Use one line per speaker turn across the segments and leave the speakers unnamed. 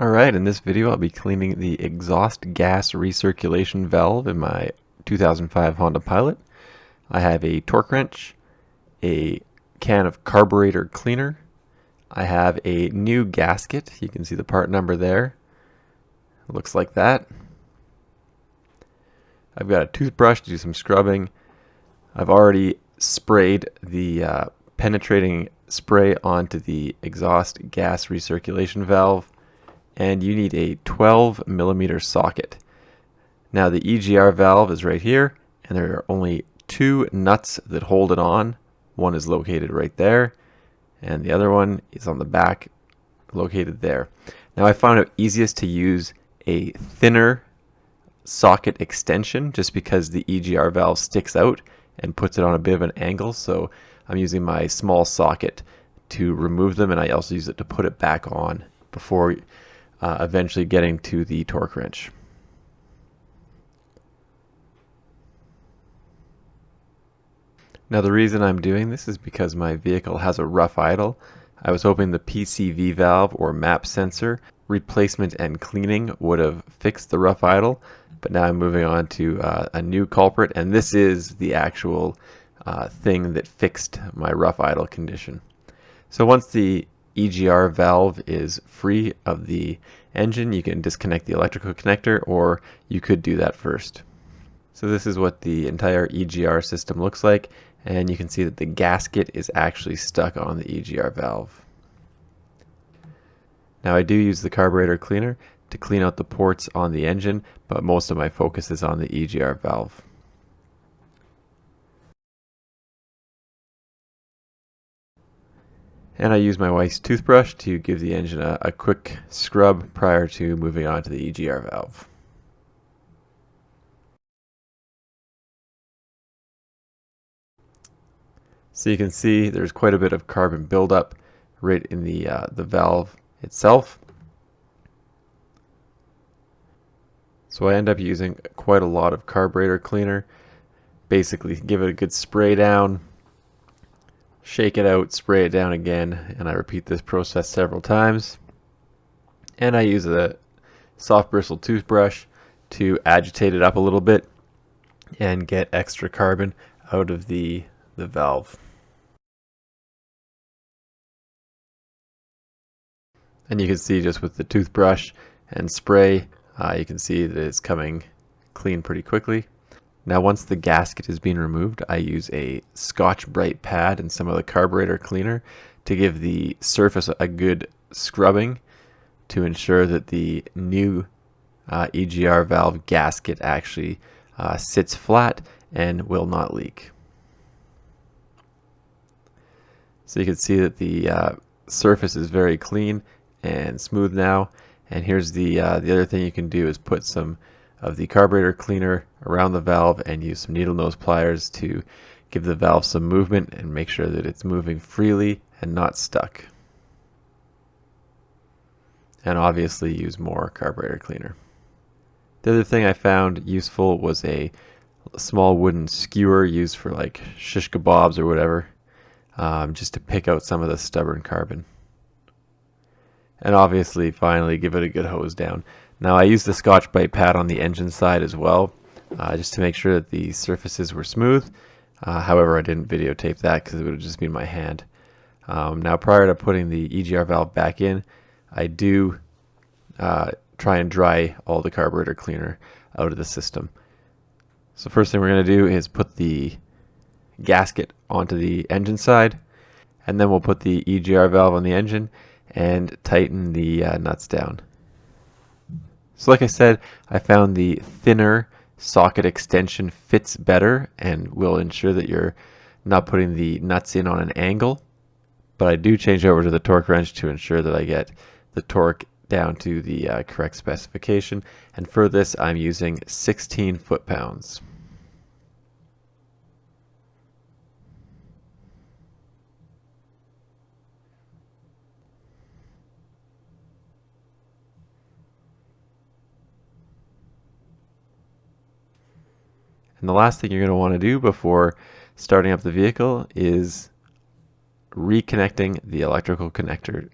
Alright, in this video I'll be cleaning the exhaust gas recirculation valve in my 2005 Honda Pilot. I have a torque wrench, a can of carburetor cleaner, I have a new gasket, you can see the part number there, it looks like that. I've got a toothbrush to do some scrubbing. I've already sprayed the penetrating spray onto the exhaust gas recirculation valve. And you need a 12 millimeter socket. Now the EGR valve is right here, and there are only two nuts that hold it on. One is located right there, and the other one is on the back, located there. Now I found it easiest to use a thinner socket extension just because the EGR valve sticks out and puts it on a bit of an angle, so I'm using my small socket to remove them, and I also use it to put it back on before eventually getting to the torque wrench. Now the reason I'm doing this is because my vehicle has a rough idle. I was hoping the PCV valve or map sensor replacement and cleaning would have fixed the rough idle, but now I'm moving on to a new culprit, and this is the actual thing that fixed my rough idle condition. So once the EGR valve is free of the engine, you can disconnect the electrical connector, or you could do that first. So this is what the entire EGR system looks like, and you can see that the gasket is actually stuck on the EGR valve. Now I do use the carburetor cleaner to clean out the ports on the engine, but most of my focus is on the EGR valve. And I use my wife's toothbrush to give the engine a quick scrub prior to moving on to the EGR valve. So you can see there's quite a bit of carbon buildup right in the valve itself. So I end up using quite a lot of carburetor cleaner. Basically give it a good spray down, shake it out, spray it down again, and I repeat this process several times. And I use a soft bristle toothbrush to agitate it up a little bit and get extra carbon out of the valve. And you can see just with the toothbrush and spray, you can see that it's coming clean pretty quickly. Now once the gasket is being removed, I use a Scotch-Brite pad and some of the carburetor cleaner to give the surface a good scrubbing to ensure that the new EGR valve gasket actually sits flat and will not leak. So you can see that the surface is very clean and smooth now. And here's the other thing you can do is put some of the carburetor cleaner around the valve and use some needle nose pliers to give the valve some movement and make sure that it's moving freely and not stuck. And obviously use more carburetor cleaner. The other thing I found useful was a small wooden skewer used for like shish kebabs or whatever, just to pick out some of the stubborn carbon. And obviously finally give it a good hose down. Now I used the Scotch-Brite pad on the engine side as well, just to make sure that the surfaces were smooth. However, I didn't videotape that because it would have just been my hand. Now prior to putting the EGR valve back in, I do try and dry all the carburetor cleaner out of the system. So first thing we're going to do is put the gasket onto the engine side, and then we'll put the EGR valve on the engine and tighten the nuts down. So like I said, I found the thinner socket extension fits better and will ensure that you're not putting the nuts in on an angle. But I do change over to the torque wrench to ensure that I get the torque down to the correct specification. And for this, I'm using 16 foot-pounds. And the last thing you're going to want to do before starting up the vehicle is reconnecting the electrical connector.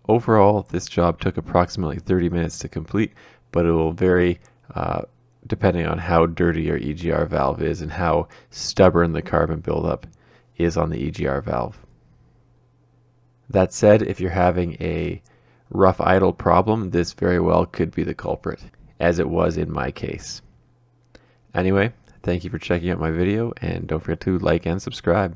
Overall, this job took approximately 30 minutes to complete, but it will vary depending on how dirty your EGR valve is and how stubborn the carbon buildup is on the EGR valve. That said, if you're having a rough idle problem, this very well could be the culprit, as it was in my case. Anyway, thank you for checking out my video, and don't forget to like and subscribe.